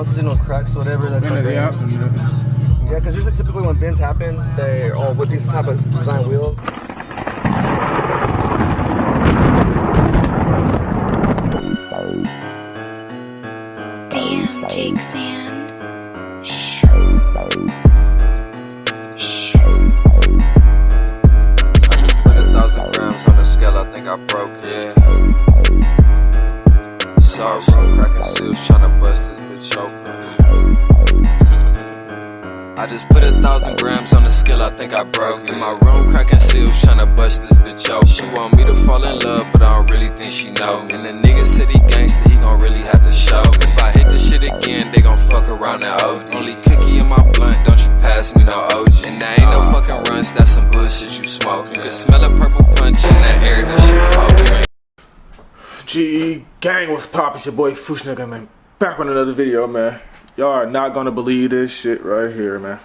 don't see no cracks, whatever. That's like yeah, because usually typically when bends happen, they all with these type of design wheels. Damn, Jake Sand. I broke, yeah. Sorry, cracking seals tryna bust this bitch open. I just put 1,000 grams on the scale, I think I broke. In my room, cracking seals tryna bust this bitch open. She want me to fall in love, but I don't really think she know. And the nigga said he gangsta, he gon' really have to show. If I hit this shit again, they gon' fuck around that OD. Only cookie in my blunt, don't you pass me no OG. And that ain't no fucking runs, that's some bullshit you smoke. You can smell a purple punch in that air, that shit poking. G.E Gang, what's poppin'? It's your boy Fuush nigga, man. Back with another video, man. Y'all are not gonna believe this shit right here, man.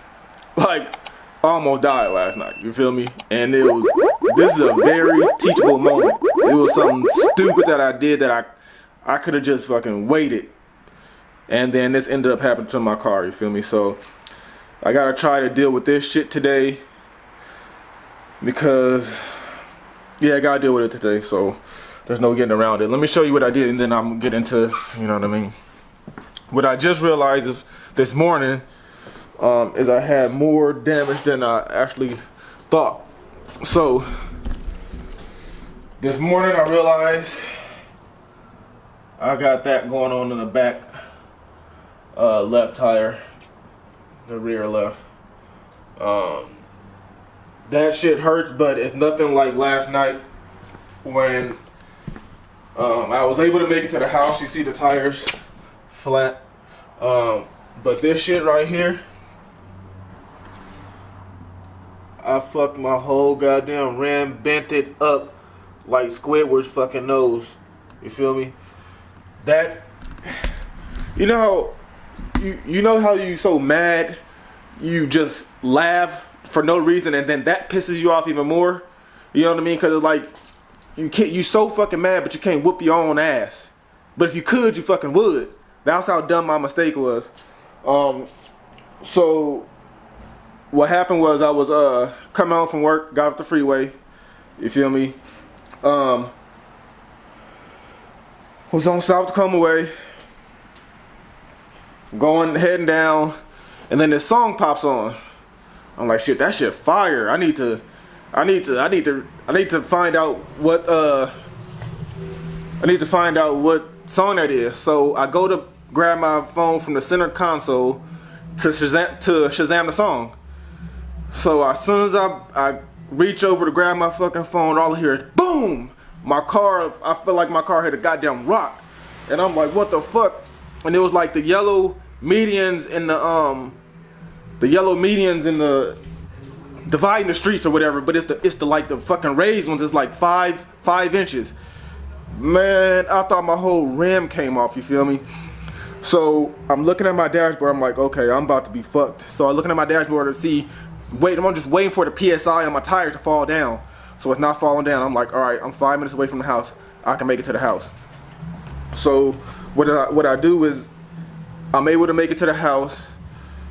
Like, I almost died last night, you feel me? And this is a very teachable moment. It was something stupid that I did that I could have just fucking waited. And then this ended up happening to my car, you feel me? So, I gotta try to deal with this shit today. Because, yeah, I gotta deal with it today, so there's no getting around it. Let me show you what I did and then I'm gonna get into, you know what I mean? What I just realized is this morning is I had more damage than I actually thought. So this morning I realized I got that going on in the back left tire, the rear left. That shit hurts, but it's nothing like last night when I was able to make it to the house. You see the tires flat, but this shit right here, I fucked my whole goddamn rim, bent it up like Squidward's fucking nose. You feel me? That, you know how you know how you so mad you just laugh for no reason and then that pisses you off even more. You know what I mean? Because it's like you so fucking mad, but you can't whoop your own ass. But if you could, you fucking would. That's how dumb my mistake was. So what happened was I was coming home from work, got off the freeway. You feel me? Was on South Tacoma Way, heading down, and then this song pops on. I'm like, shit, that shit fire. I need to find out what song that is. So I go to grab my phone from the center console to Shazam the song. So as soon as I reach over to grab my fucking phone, all I hear is boom! My car, I feel like my car hit a goddamn rock. And I'm like, what the fuck? And it was like the yellow medians in the dividing the streets or whatever, but it's the like the fucking raised ones. It's like 5 inches. Man, I thought my whole rim came off. You feel me? So I'm looking at my dashboard. I'm like, okay, I'm about to be fucked. So I'm looking at my dashboard to see. I'm just waiting for the PSI on my tires to fall down. So it's not falling down. I'm like, all right, I'm 5 minutes away from the house. I can make it to the house. So what I do is I'm able to make it to the house.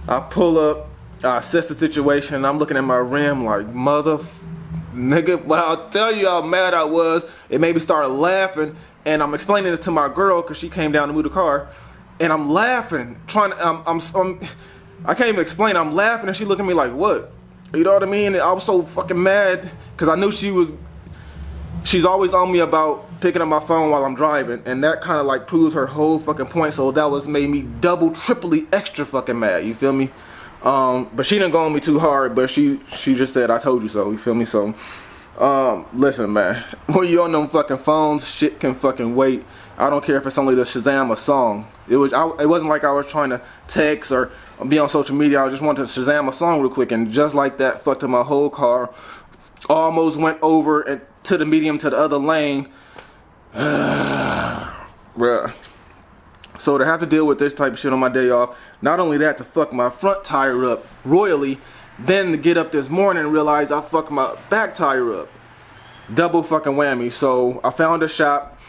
I pull up. I assess the situation. I'm looking at my rim like, nigga, well, I'll tell you how mad I was. It made me start laughing, and I'm explaining it to my girl because she came down to move the car, and I'm laughing, I can't even explain. I'm laughing, and she looking at me like, what? You know what I mean? And I was so fucking mad because I knew she's always on me about picking up my phone while I'm driving, and that kind of like proves her whole fucking point. So that made me double, triply, extra fucking mad. You feel me? But she didn't go on me too hard, but she just said, I told you so, you feel me? So, listen, man, when you on them fucking phones, shit can fucking wait. I don't care if it's only to Shazam a song. It wasn't like I was trying to text or be on social media. I just wanted to Shazam a song real quick, and just like that, fucked up my whole car. Almost went over and to the medium to the other lane. Bruh. So to have to deal with this type of shit on my day off, not only that, to fuck my front tire up royally, then to get up this morning and realize I fucked my back tire up. Double fucking whammy. So I found a shop.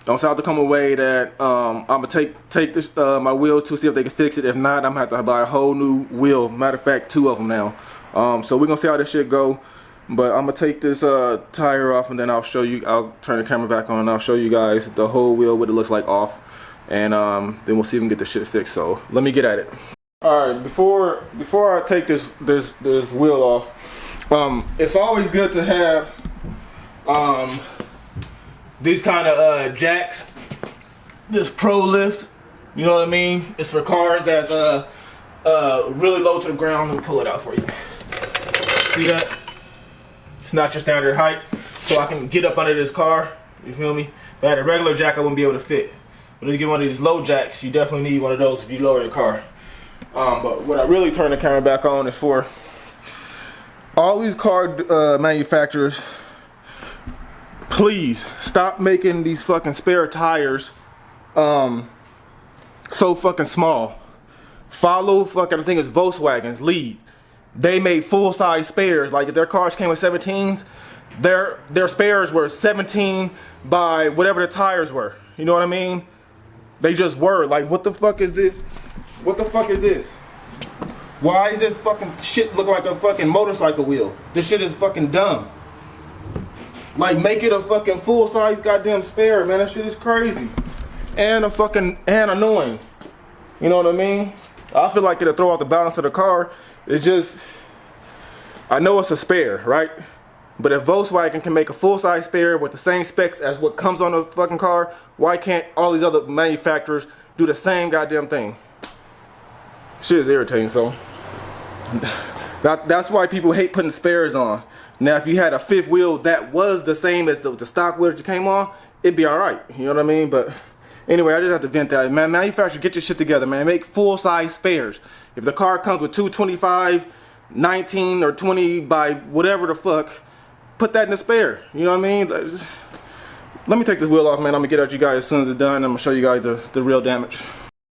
don't have to come away that I'm gonna take this my wheel to see if they can fix it. If not, I'm gonna have to buy a whole new wheel. Matter of fact, 2 of them now. So we're gonna see how this shit go. But I'm gonna take this tire off and then I'll show you. I'll turn the camera back on and I'll show you guys the whole wheel, what it looks like off, and then we'll see if we can get the shit fixed. So let me get at it. All right, before I take this wheel off, it's always good to have these kind of jacks. This Pro Lift, you know what I mean? It's for cars that's really low to the ground. Let me pull it out for you. See that? It's not your standard height, so I can get up under this car. You feel me? If I had a regular jack, I wouldn't be able to fit. But if you get one of these low jacks, you definitely need one of those if you lower your car. But what I really turn the camera back on is for all these car manufacturers. Please stop making these fucking spare tires so fucking small. Follow fucking, I think it's Volkswagen's lead. They made full-size spares. Like if their cars came with 17s, their spares were 17 by whatever the tires were. You know what I mean? They just were. Like, what the fuck is this? What the fuck is this? Why is this fucking shit look like a fucking motorcycle wheel? This shit is fucking dumb. Like, make it a fucking full-size goddamn spare, man. That shit is crazy. And annoying. You know what I mean? I feel like it'll throw off the balance of the car. It's just, I know it's a spare, right? But if Volkswagen can make a full-size spare with the same specs as what comes on the fucking car, why can't all these other manufacturers do the same goddamn thing? Shit is irritating, so. That's why people hate putting spares on. Now, if you had a 5th wheel that was the same as the stock wheel that you came on, it'd be alright. You know what I mean? But anyway, I just have to vent that. Man, manufacturers, get your shit together, man. Make full-size spares. If the car comes with 225, 19, or 20 by whatever the fuck, put that in the spare. You know what I mean? Let me take this wheel off, man. I'm gonna get at you guys as soon as it's done. I'm gonna show you guys the real damage.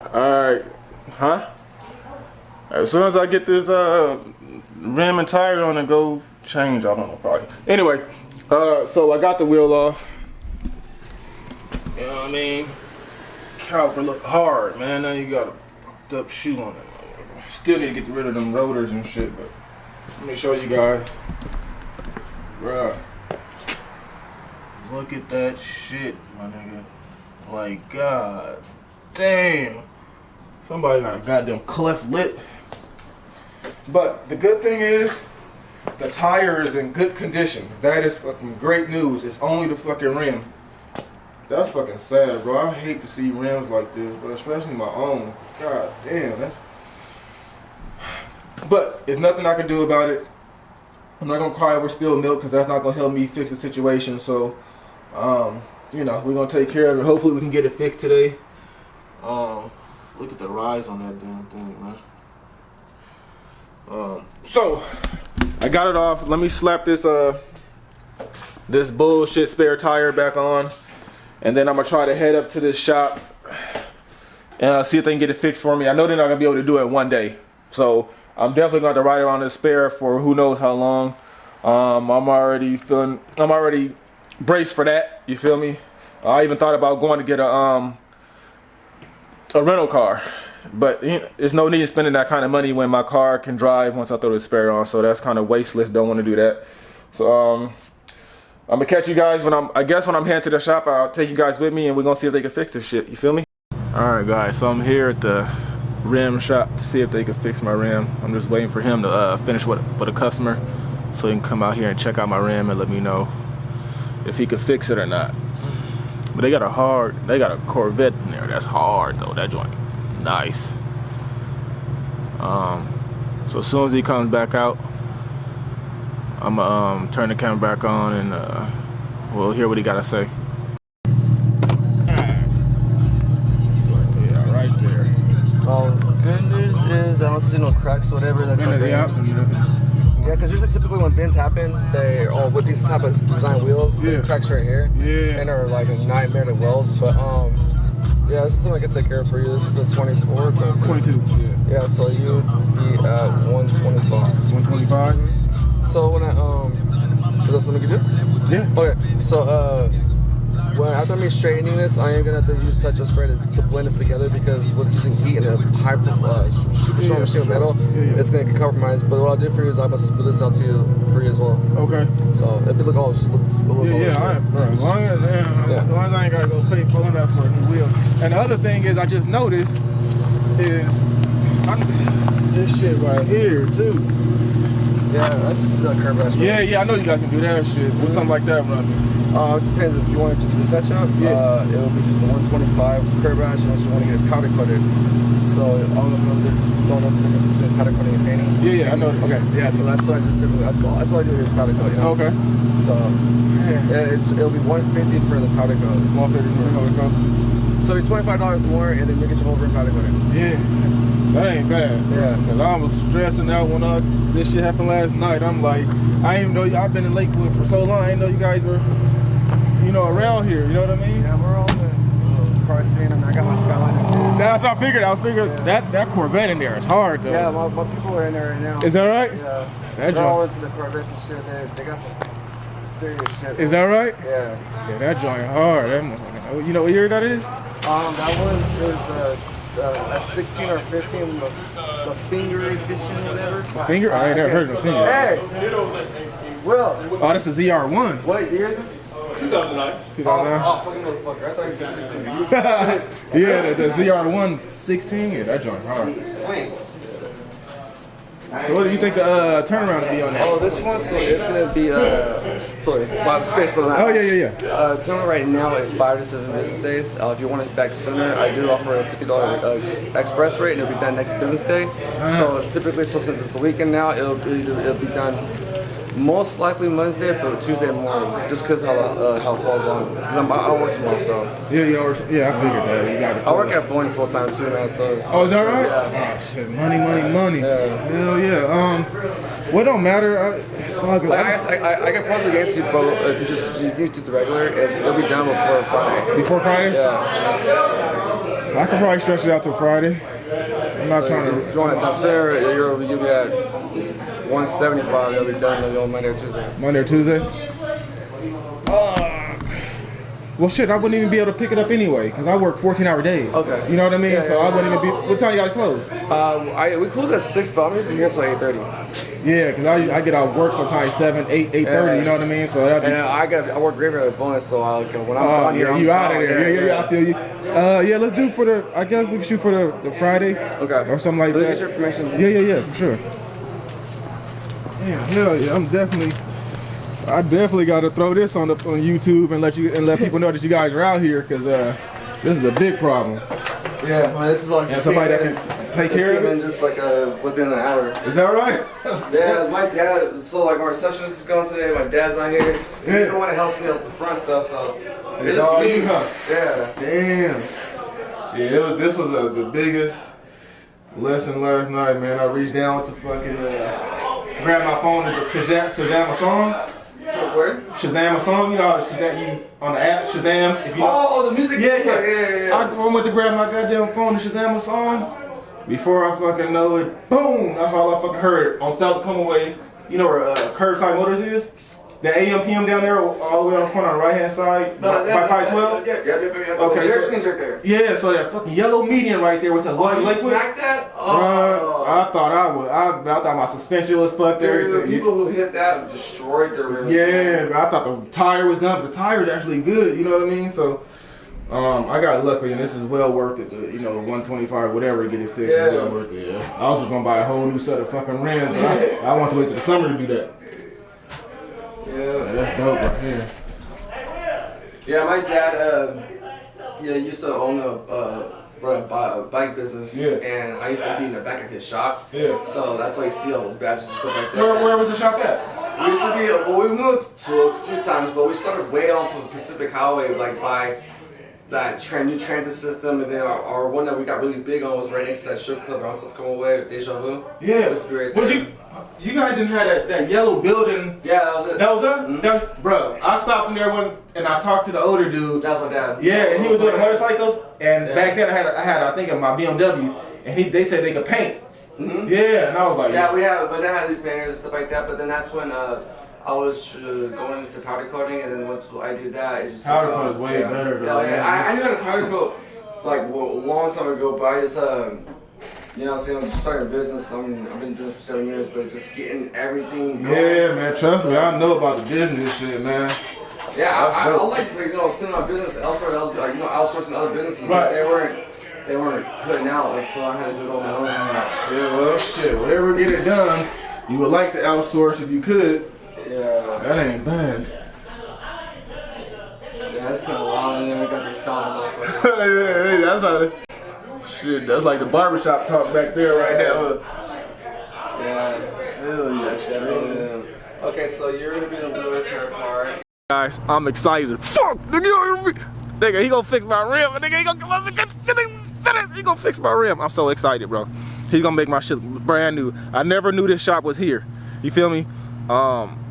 Alright. Huh? As soon as I get this rim and tire on and go change, I don't know, probably. Anyway, so I got the wheel off. You know what I mean? Caliper look hard, man. Now you got a fucked up shoe on it. Still need to get rid of them rotors and shit, but let me show you guys. Bruh. Look at that shit, my nigga. Like, god damn. Somebody got a goddamn cleft lip. But the good thing is, the tire is in good condition. That is fucking great news. It's only the fucking rim. That's fucking sad, bro. I hate to see rims like this, but especially my own. God damn, man. But there's nothing I can do about it. I'm not gonna cry over spilled milk because that's not gonna help me fix the situation. So, you know, we're gonna take care of it. Hopefully, we can get it fixed today. Look at the rise on that damn thing, man. So I got it off. Let me slap this this bullshit spare tire back on, and then I'm gonna try to head up to this shop and see if they can get it fixed for me. I know they're not gonna be able to do it in one day, so I'm definitely going to ride around this spare for who knows how long. I'm already braced for that. You feel me? I even thought about going to get a rental car, but you know, there's no need in spending that kind of money when my car can drive once I throw the spare on. So that's kind of wasteless. Don't want to do that. So I'm gonna catch you guys when I'm heading to the shop. I'll take you guys with me, and we're gonna see if they can fix this shit. You feel me? All right, guys. So I'm here at the rim shop to see if they can fix my rim. I'm just waiting for him to finish with a customer so he can come out here and check out my rim and let me know if he could fix it or not. But they got a Corvette in there that's hard though. That joint nice. So as soon as he comes back out, I'm gonna turn the camera back on and we'll hear what he gotta say. Well, good news is I don't see no cracks, whatever. That's like yeah, because usually typically when bends happen, they with these type of design wheels, they cracks right here, and are like a nightmare to weld. But yeah, this is something I can take care of for you. This is a 24, 22. Yeah, so you'd be at 125. 125. So when I is that something you can do? Yeah. Okay, so well, after me straightening this, I am gonna have to use touch-up spray to blend this together because with using heat and a high super strong machine of metal, it's gonna get compromised. But what I'll do for you is I'm gonna split this out to you for you as well. Okay. So if it look all just looks a little. Yeah, all right, bro. As long as I ain't gotta go pay $400 for a new wheel. And the other thing is, I just noticed is this shit right here too. Yeah, that's just a curb rash. Yeah, I know you guys can do that shit. What's something like that running? It depends if you want to just do the touch up. It will be just the 125 curb rash unless you want to get it powder coated. So I don't know if the difference between powder coating and painting. Yeah, I know. Okay. Yeah, so that's what I just typically that's all I do here is powder coat. You know? Okay. So it'll be 150 for the powder coat. 150 for the powder coat. So it'll be $25 more, and then you get your whole rim powder coated. Yeah. That ain't bad. Yeah. Cause I was stressing out when this shit happened last night. I'm like, I didn't even know I've been in Lakewood for so long. I didn't know you guys were, around here. You know what I mean? Yeah, we're on the car scene, and I got my Skyline. That's what I figured. That Corvette in there is hard though. Yeah, my people are in there right now. Is that right? Yeah. They're all into the Corvettes and shit. They got some serious shit. Is that right? Yeah. Yeah, that joint hard. You know what year that is? That one is a 16 or 15, the finger edition or whatever. The finger? I ain't never heard of the finger. Hey! Will. Oh, that's a ZR1. What year is this? 2009. 2009? Oh, fucking motherfucker. I thought you said 16. Yeah, the ZR1 16. Yeah, that joint hard. Wait. What do you think the turnaround will be on that? Oh, this one, so it's going to be, space on that. Oh, yeah. Turnaround right now is 5 to 7 business days. If you want it back sooner, I do offer a $50 express rate, and it'll be done next business day. So typically, since it's the weekend now, it'll be done most likely Monday, but Tuesday morning, just because how it falls on. Because I work tomorrow, so. Yeah, I figured that. I work at Boeing full time too, man. So. Oh, is that right? Yeah. Oh shit, money. Yeah. Hell yeah. What don't matter? I can probably answer you, bro. If you do the regular, it'll be done before Friday. Before Friday? Yeah. I can probably stretch it out till Friday. I'm not trying to. If you want it done sooner, you'll be at 175. It'll be done on Monday or Tuesday. Monday or Tuesday? Well, shit, I wouldn't even be able to pick it up anyway, because I work 14-hour days. Okay. You know what I mean? Yeah, so I wouldn't even be. What time you guys close? We close at 6, but I'm usually here until 8:30. Yeah, because I get out of work sometimes 7, 8, 8:30. You know what I mean? So I work graveyard at bonus, so when I'm on here, you out of there. Yeah, I feel you. Let's do for the. I guess we can shoot for the Friday. Okay. Or something like that. Get your information. Yeah, for sure. Yeah, hell yeah, I definitely got to throw this on YouTube and let people know that you guys are out here, because this is a big problem. Yeah, man, this is like somebody that can take care of it. Just like within an hour. Is that right? Yeah, my dad. So like my receptionist is going today. My dad's not here. He's the one that helps me up the front stuff. So it's all you, huh? Yeah. Damn. Yeah, this was the biggest lesson last night, man. I reached down to fucking. Grab my phone to Shazam a song. Where? Shazam a song, you know, Shazam on the app, Shazam. If you the music. Yeah. I went to grab my goddamn phone to Shazam a song. Before I fucking know it, boom! That's all I fucking heard on South Come Away. You know where Curbside Motors is? The AM PM down there, all the way on the corner on the right hand side, by 512. Yeah. Okay, so right there. Yeah, so that fucking yellow median right there, which says Lakewood. Smacked that? Oh. I thought my suspension was fucked. The people who hit that destroyed their rims. Yeah, I thought the tire was done, but the tire's actually good. You know what I mean? So. I got lucky, and this is well worth it. 125, whatever, to get it fixed. Yeah. Well worth it. Yeah. I was just gonna buy a whole new set of fucking rims. But I want to wait till the summer to do that. Yeah, that's dope right here. Yeah, my dad, used to own a bike business, and I used to be in the back of his shop. Yeah. So that's why you see all those badges and stuff like that. Where was the shop at? We used to be. We moved to a few times, but we started way off of Pacific Highway, like by that new transit system, and then our one that we got really big on was right next to that strip club around South Come Away, Deja Vu. Yeah. Was you guys didn't have that yellow building? Yeah, that was it. That was it? Mm-hmm. Bro, I stopped in there and I talked to the older dude. That's my dad. Yeah, and he was doing the motorcycles, and back then I had I think my BMW, and they said they could paint. Mm-hmm. Yeah, and I was like, but they had these banners and stuff like that. But then that's when I was going into powder coating, and then once I did that, it just powder coat is way better. Though. I knew how to powder coat like a long time ago, but I just you know, I'm just starting a business. I've been doing this for 7 years, but just getting everything going. Yeah, man, trust me, I know about the business shit, man. Yeah, I like to, you know, send my business elsewhere, like, you know, outsourcing other businesses. Right. They weren't putting out, like, so I had to do it all my own. Shit, well, shit, whatever get it done, you would like to outsource if you could. Yeah. That ain't bad. Yeah, that's kind of loud in there. I got the sound off. Hey, that's how the shit. That's like the barbershop talk back there right now. Yeah. Hell yeah. Okay, so you're gonna be the wheel repair part. Guys, I'm excited. Fuck, nigga, he gonna fix my rim. Nigga, he gonna come up and he gonna fix my rim. I'm so excited, bro. He's gonna make my shit brand new. I never knew this shop was here. You feel me?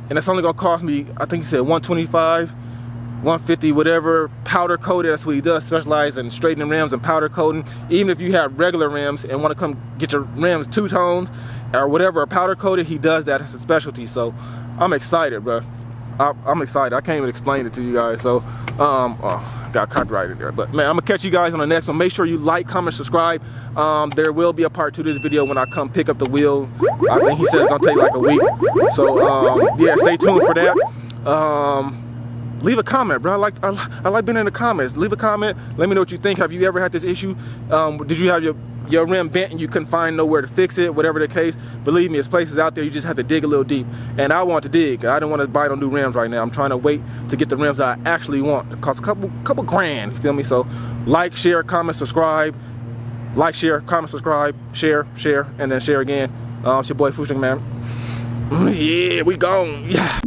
And it's only gonna cost me, I think he said 125, 150, whatever, powder coated. That's what he does, specialize in straightening rims and powder coating. Even if you have regular rims and want to come get your rims two-toned or whatever, powder coated, he does that as a specialty. So I'm excited, bro. I'm excited. I can't even explain it to you guys. So, got copyrighted there. But man, I'm gonna catch you guys on the next one. Make sure you like, comment, subscribe. There will be a part 2 to this video when I come pick up the wheel. I think he said it's gonna take like a week. So yeah, stay tuned for that. Leave a comment, bro. I like being in the comments. Leave a comment. Let me know what you think. Have you ever had this issue? Did you have your rim bent and you couldn't find nowhere to fix it? Whatever the case, believe me, there's places out there you just have to dig a little deep. And I want to dig. I don't want to buy no new rims right now. I'm trying to wait to get the rims that I actually want. It costs a couple grand. You feel me? So like, share, comment, subscribe. Like, share, comment, subscribe, share, and then share again. It's your boy Fuush, man. Yeah, we gone. Yeah.